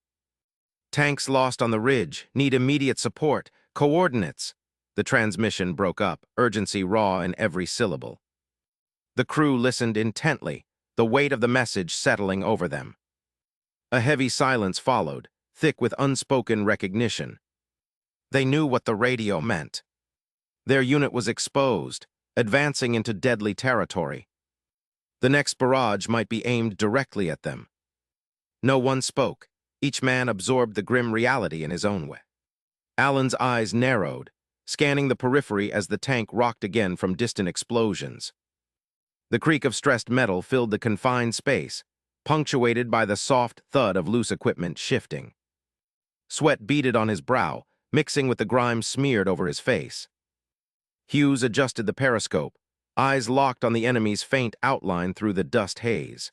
"Tanks lost on the ridge, need immediate support, coordinates." The transmission broke up, urgency raw in every syllable. The crew listened intently, the weight of the message settling over them. A heavy silence followed, thick with unspoken recognition. They knew what the radio meant. Their unit was exposed, advancing into deadly territory. The next barrage might be aimed directly at them. No one spoke. Each man absorbed the grim reality in his own way. Alan's eyes narrowed, scanning the periphery as the tank rocked again from distant explosions. The creak of stressed metal filled the confined space, punctuated by the soft thud of loose equipment shifting. Sweat beaded on his brow, mixing with the grime smeared over his face. Hughes adjusted the periscope, eyes locked on the enemy's faint outline through the dust haze.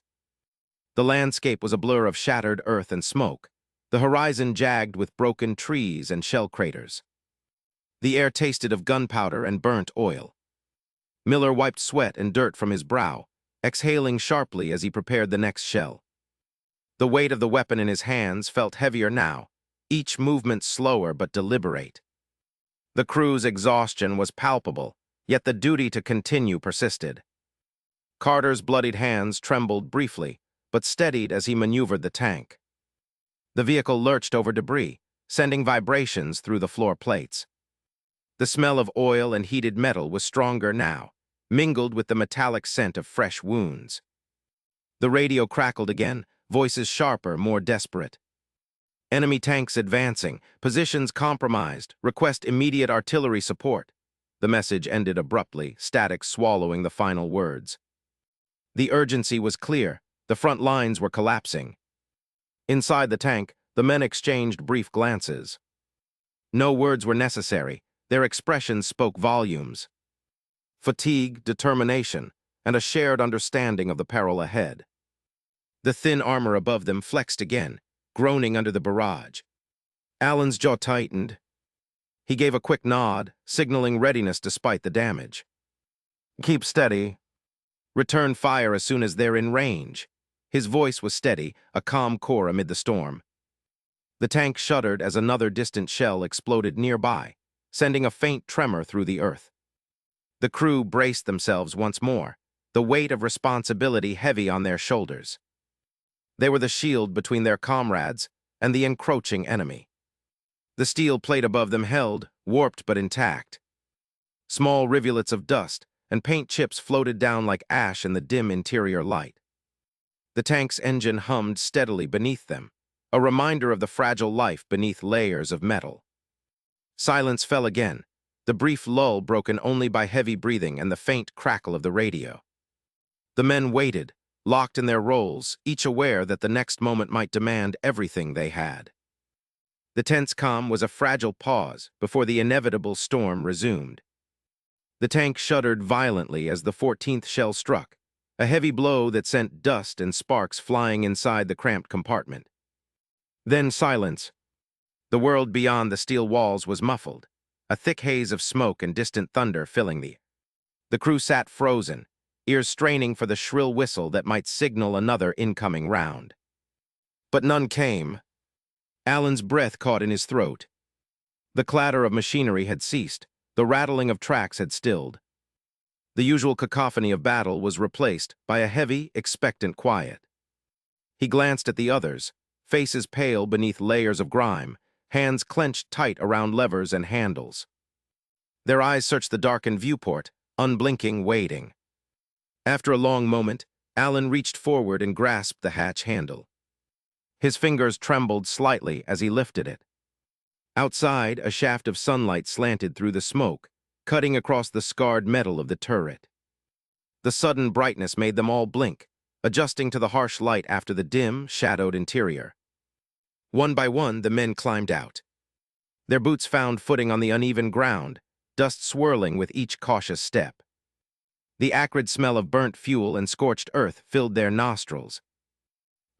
The landscape was a blur of shattered earth and smoke, the horizon jagged with broken trees and shell craters. The air tasted of gunpowder and burnt oil. Miller wiped sweat and dirt from his brow, exhaling sharply as he prepared the next shell. The weight of the weapon in his hands felt heavier now, each movement slower but deliberate. The crew's exhaustion was palpable, yet the duty to continue persisted. Carter's bloodied hands trembled briefly, but steadied as he maneuvered the tank. The vehicle lurched over debris, sending vibrations through the floor plates. The smell of oil and heated metal was stronger now, mingled with the metallic scent of fresh wounds. The radio crackled again, voices sharper, more desperate. "Enemy tanks advancing, positions compromised, request immediate artillery support." The message ended abruptly, static swallowing the final words. The urgency was clear. The front lines were collapsing. Inside the tank, the men exchanged brief glances. No words were necessary. Their expressions spoke volumes. Fatigue, determination, and a shared understanding of the peril ahead. The thin armor above them flexed again, groaning under the barrage. Alan's jaw tightened. He gave a quick nod, signaling readiness despite the damage. "Keep steady. Return fire as soon as they're in range." His voice was steady, a calm core amid the storm. The tank shuddered as another distant shell exploded nearby, sending a faint tremor through the earth. The crew braced themselves once more, the weight of responsibility heavy on their shoulders. They were the shield between their comrades and the encroaching enemy. The steel plate above them held, warped but intact. Small rivulets of dust and paint chips floated down like ash in the dim interior light. The tank's engine hummed steadily beneath them, a reminder of the fragile life beneath layers of metal. Silence fell again, the brief lull broken only by heavy breathing and the faint crackle of the radio. The men waited, locked in their roles, each aware that the next moment might demand everything they had. The tense calm was a fragile pause before the inevitable storm resumed. The tank shuddered violently as the 14th shell struck, a heavy blow that sent dust and sparks flying inside the cramped compartment. Then silence. The world beyond the steel walls was muffled, a thick haze of smoke and distant thunder filling the air. The crew sat frozen, ears straining for the shrill whistle that might signal another incoming round. But none came. Alan's breath caught in his throat. The clatter of machinery had ceased, the rattling of tracks had stilled. The usual cacophony of battle was replaced by a heavy, expectant quiet. He glanced at the others, faces pale beneath layers of grime, hands clenched tight around levers and handles. Their eyes searched the darkened viewport, unblinking, waiting. After a long moment, Alan reached forward and grasped the hatch handle. His fingers trembled slightly as he lifted it. Outside, a shaft of sunlight slanted through the smoke, cutting across the scarred metal of the turret. The sudden brightness made them all blink, adjusting to the harsh light after the dim, shadowed interior. One by one, the men climbed out. Their boots found footing on the uneven ground, dust swirling with each cautious step. The acrid smell of burnt fuel and scorched earth filled their nostrils.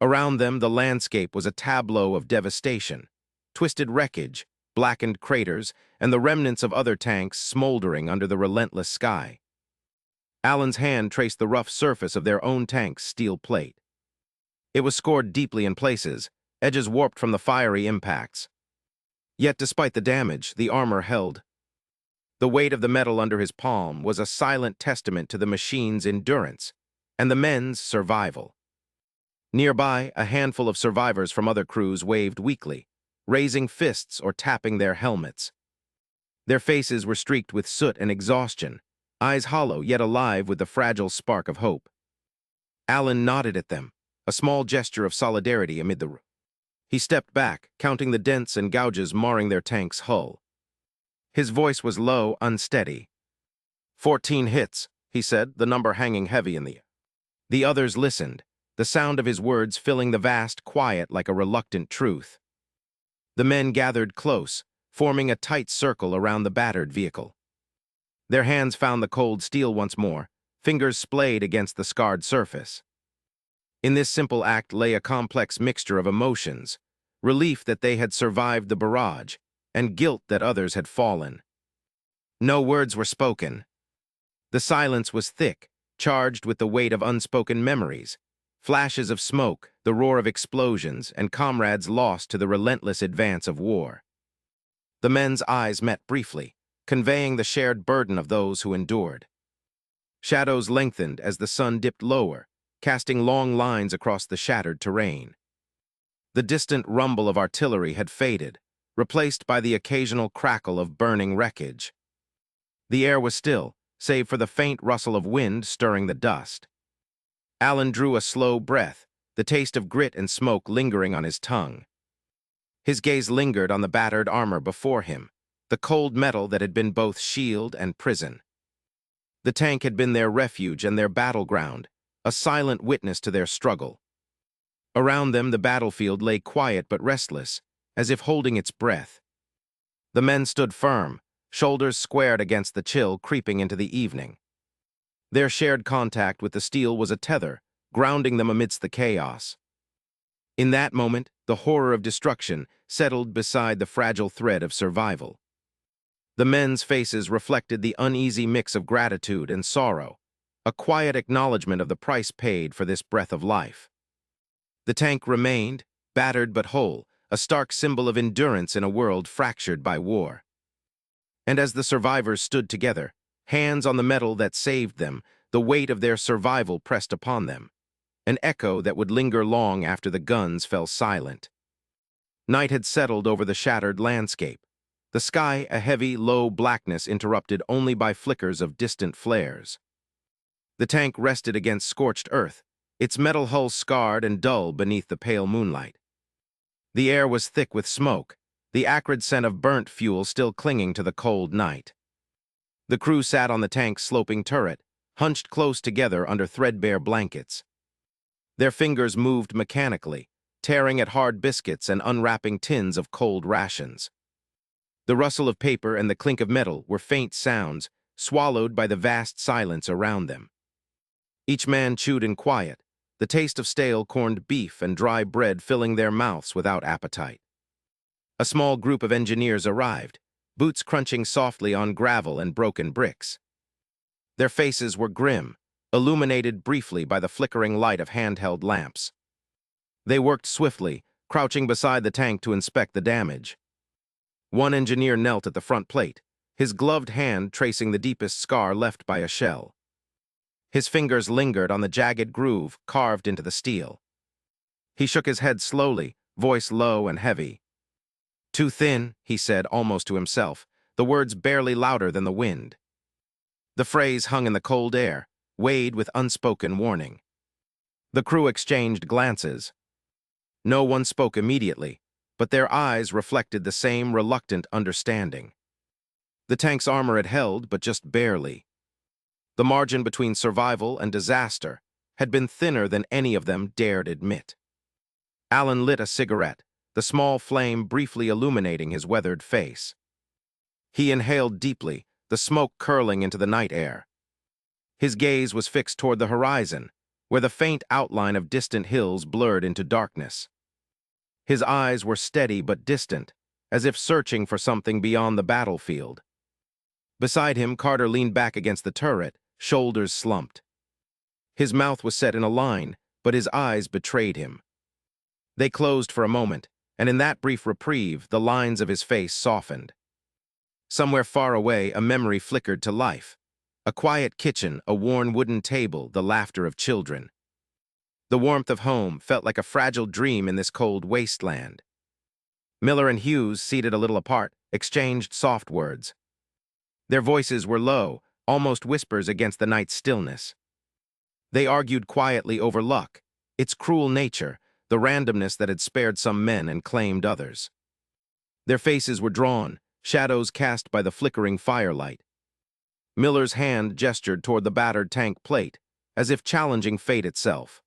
Around them, the landscape was a tableau of devastation. Twisted wreckage, blackened craters, and the remnants of other tanks smoldering under the relentless sky. Alan's hand traced the rough surface of their own tank's steel plate. It was scored deeply in places, edges warped from the fiery impacts. Yet despite the damage, the armor held. The weight of the metal under his palm was a silent testament to the machine's endurance and the men's survival. Nearby, a handful of survivors from other crews waved weakly, raising fists or tapping their helmets. Their faces were streaked with soot and exhaustion, eyes hollow yet alive with the fragile spark of hope. Alan nodded at them, a small gesture of solidarity amid the room. He stepped back, counting the dents and gouges marring their tank's hull. His voice was low, unsteady. 14 hits, he said, the number hanging heavy in the air. The others listened, the sound of his words filling the vast quiet like a reluctant truth. The men gathered close, forming a tight circle around the battered vehicle. Their hands found the cold steel once more, fingers splayed against the scarred surface. In this simple act lay a complex mixture of emotions, relief that they had survived the barrage, and guilt that others had fallen. No words were spoken. The silence was thick, charged with the weight of unspoken memories, flashes of smoke, the roar of explosions, and comrades lost to the relentless advance of war. The men's eyes met briefly, conveying the shared burden of those who endured. Shadows lengthened as the sun dipped lower, casting long lines across the shattered terrain. The distant rumble of artillery had faded, replaced by the occasional crackle of burning wreckage. The air was still, save for the faint rustle of wind stirring the dust. Alan drew a slow breath, the taste of grit and smoke lingering on his tongue. His gaze lingered on the battered armor before him, the cold metal that had been both shield and prison. The tank had been their refuge and their battleground, a silent witness to their struggle. Around them, the battlefield lay quiet but restless, as if holding its breath. The men stood firm, shoulders squared against the chill creeping into the evening. Their shared contact with the steel was a tether, grounding them amidst the chaos. In that moment, the horror of destruction settled beside the fragile thread of survival. The men's faces reflected the uneasy mix of gratitude and sorrow, a quiet acknowledgement of the price paid for this breath of life. The tank remained, battered but whole, a stark symbol of endurance in a world fractured by war. And as the survivors stood together, hands on the metal that saved them, the weight of their survival pressed upon them, an echo that would linger long after the guns fell silent. Night had settled over the shattered landscape, the sky a heavy, low blackness interrupted only by flickers of distant flares. The tank rested against scorched earth, its metal hull scarred and dull beneath the pale moonlight. The air was thick with smoke, the acrid scent of burnt fuel still clinging to the cold night. The crew sat on the tank's sloping turret, hunched close together under threadbare blankets. Their fingers moved mechanically, tearing at hard biscuits and unwrapping tins of cold rations. The rustle of paper and the clink of metal were faint sounds, swallowed by the vast silence around them. Each man chewed in quiet, the taste of stale corned beef and dry bread filling their mouths without appetite. A small group of engineers arrived, boots crunching softly on gravel and broken bricks. Their faces were grim, illuminated briefly by the flickering light of handheld lamps. They worked swiftly, crouching beside the tank to inspect the damage. One engineer knelt at the front plate, his gloved hand tracing the deepest scar left by a shell. His fingers lingered on the jagged groove carved into the steel. He shook his head slowly, voice low and heavy. "Too thin," he said almost to himself, the words barely louder than the wind. The phrase hung in the cold air, weighed with unspoken warning. The crew exchanged glances. No one spoke immediately, but their eyes reflected the same reluctant understanding. The tank's armor had held, but just barely. The margin between survival and disaster had been thinner than any of them dared admit. Alan lit a cigarette, the small flame briefly illuminating his weathered face. He inhaled deeply, the smoke curling into the night air. His gaze was fixed toward the horizon, where the faint outline of distant hills blurred into darkness. His eyes were steady but distant, as if searching for something beyond the battlefield. Beside him, Carter leaned back against the turret, shoulders slumped. His mouth was set in a line, but his eyes betrayed him. They closed for a moment, and in that brief reprieve, the lines of his face softened. Somewhere far away, a memory flickered to life. A quiet kitchen, a worn wooden table, the laughter of children. The warmth of home felt like a fragile dream in this cold wasteland. Miller and Hughes, seated a little apart, exchanged soft words. Their voices were low, almost whispers against the night's stillness. They argued quietly over luck, its cruel nature, the randomness that had spared some men and claimed others. Their faces were drawn, shadows cast by the flickering firelight. Miller's hand gestured toward the battered tank plate, as if challenging fate itself.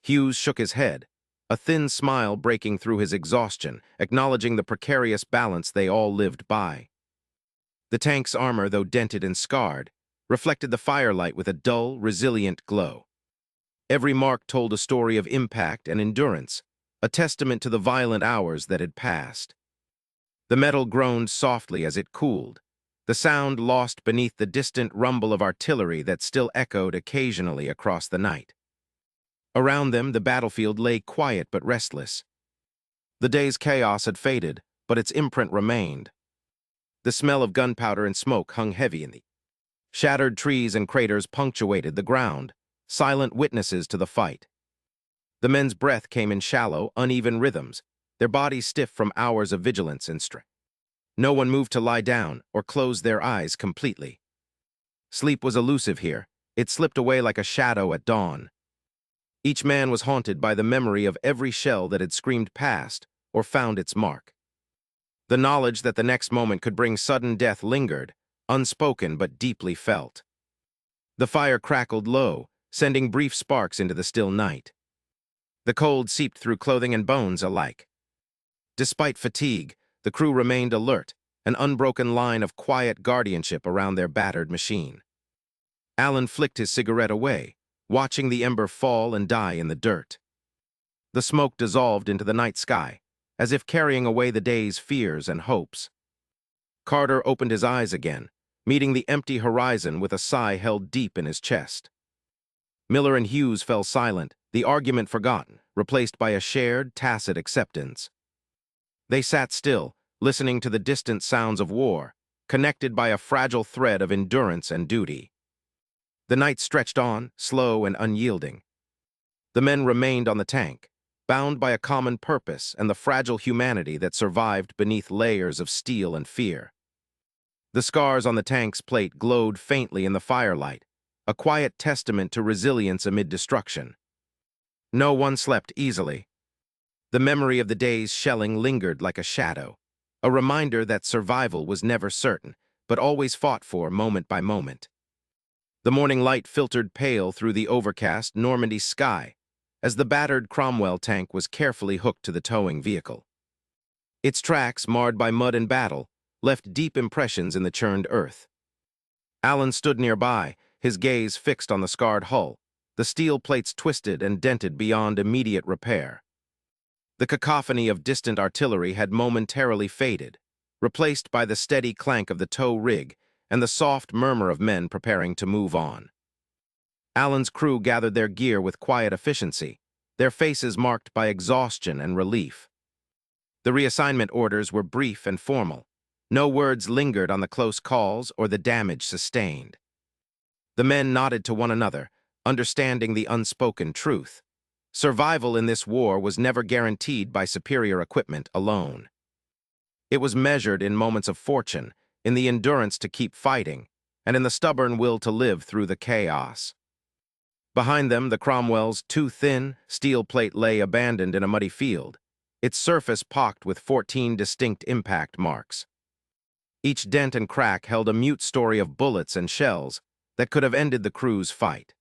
Hughes shook his head, a thin smile breaking through his exhaustion, acknowledging the precarious balance they all lived by. The tank's armor, though dented and scarred, reflected the firelight with a dull, resilient glow. Every mark told a story of impact and endurance, a testament to the violent hours that had passed. The metal groaned softly as it cooled, the sound lost beneath the distant rumble of artillery that still echoed occasionally across the night. Around them, the battlefield lay quiet but restless. The day's chaos had faded, but its imprint remained. The smell of gunpowder and smoke hung heavy in the air. Shattered trees and craters punctuated the ground, silent witnesses to the fight. The men's breath came in shallow, uneven rhythms, their bodies stiff from hours of vigilance and strength. No one moved to lie down or close their eyes completely. Sleep was elusive here. It slipped away like a shadow at dawn. Each man was haunted by the memory of every shell that had screamed past or found its mark. The knowledge that the next moment could bring sudden death lingered, unspoken but deeply felt. The fire crackled low, sending brief sparks into the still night. The cold seeped through clothing and bones alike. Despite fatigue, the crew remained alert, an unbroken line of quiet guardianship around their battered machine. Allen flicked his cigarette away, watching the ember fall and die in the dirt. The smoke dissolved into the night sky, as if carrying away the day's fears and hopes. Carter opened his eyes again, meeting the empty horizon with a sigh held deep in his chest. Miller and Hughes fell silent, the argument forgotten, replaced by a shared, tacit acceptance. They sat still, listening to the distant sounds of war, connected by a fragile thread of endurance and duty. The night stretched on, slow and unyielding. The men remained on the tank, bound by a common purpose and the fragile humanity that survived beneath layers of steel and fear. The scars on the tank's plate glowed faintly in the firelight, a quiet testament to resilience amid destruction. No one slept easily. The memory of the day's shelling lingered like a shadow, a reminder that survival was never certain, but always fought for moment by moment. The morning light filtered pale through the overcast Normandy sky as the battered Cromwell tank was carefully hooked to the towing vehicle. Its tracks, marred by mud and battle, left deep impressions in the churned earth. Allen stood nearby, his gaze fixed on the scarred hull, the steel plates twisted and dented beyond immediate repair. The cacophony of distant artillery had momentarily faded, replaced by the steady clank of the tow rig and the soft murmur of men preparing to move on. Allen's crew gathered their gear with quiet efficiency, their faces marked by exhaustion and relief. The reassignment orders were brief and formal. No words lingered on the close calls or the damage sustained. The men nodded to one another, understanding the unspoken truth. Survival in this war was never guaranteed by superior equipment alone. It was measured in moments of fortune, in the endurance to keep fighting, and in the stubborn will to live through the chaos. Behind them, the Cromwell's too thin steel plate lay abandoned in a muddy field, its surface pocked with 14 distinct impact marks. Each dent and crack held a mute story of bullets and shells that could have ended the crew's fight.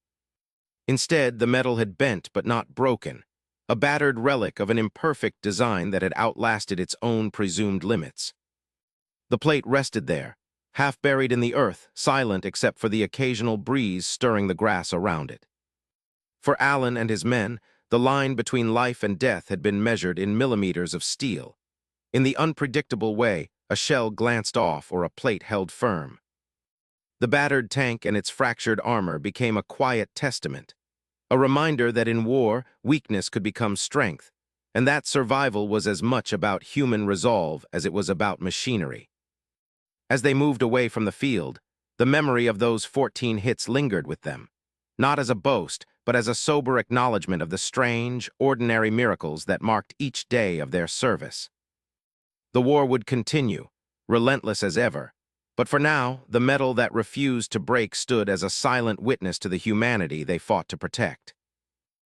Instead, the metal had bent but not broken, a battered relic of an imperfect design that had outlasted its own presumed limits. The plate rested there, half buried in the earth, silent except for the occasional breeze stirring the grass around it. For Allen and his men, the line between life and death had been measured in millimeters of steel. In the unpredictable way, a shell glanced off or a plate held firm. The battered tank and its fractured armor became a quiet testament, a reminder that in war, weakness could become strength, and that survival was as much about human resolve as it was about machinery. As they moved away from the field, the memory of those 14 hits lingered with them, not as a boast, but as a sober acknowledgement of the strange, ordinary miracles that marked each day of their service. The war would continue, relentless as ever, but for now, the metal that refused to break stood as a silent witness to the humanity they fought to protect.